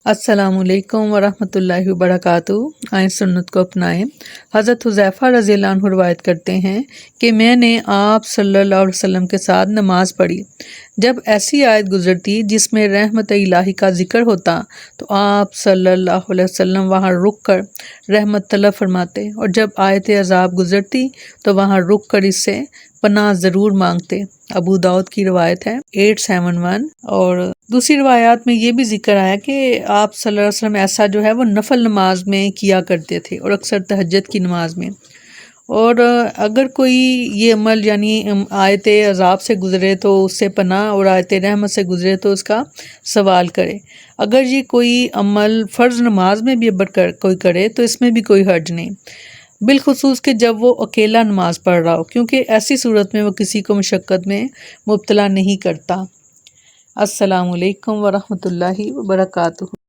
अस्सलाम वालेकुम वरहमतुल्लाहि वबरकातुहू। आए सुन्नत को अपनाएं। हज़रत हुज़ैफ़ा रज़ियल्लाहु अन्हु रिवायत करते हैं कि मैंने आप सल्लल्लाहु अलैहि वसल्लम के साथ नमाज पढ़ी। जब ऐसी आयत गुज़रती जिसमें रहमत इलाही का जिक्र होता तो आप सल्लल्लाहु अलैहि वसल्लम वहाँ रुक कर रहमत तलब फरमाते, और जब आयत अज़ाब गुज़रती तो वहाँ रुक कर इससे पनाह ज़रूर मांगते। अबू दाऊद की रिवायत है 871। और दूसरी रिवायात में ये भी जिक्र आया कि आप सल्लल्लाहु अलैहि वसल्लम ऐसा जो है वो नफल नमाज में किया करते थे और अक्सर तहज्जुद की नमाज में। और अगर कोई ये अमल यानी आयत अज़ाब से गुज़रे तो उससे पनाह, और आयत रहमत से गुज़रे तो उसका सवाल करे। अगर ये कोई अमल फ़र्ज़ नमाज में भी कोई करे तो इसमें भी कोई हर्ज नहीं, बिलखुसूस कि जब वो अकेला नमाज पढ़ रहा हो, क्योंकि ऐसी सूरत में वो किसी को मशक्क़त में मुब्तला नहीं करता। अस्सलामु अलैकुम वरहमतुल्लाहि वबरकातुहू।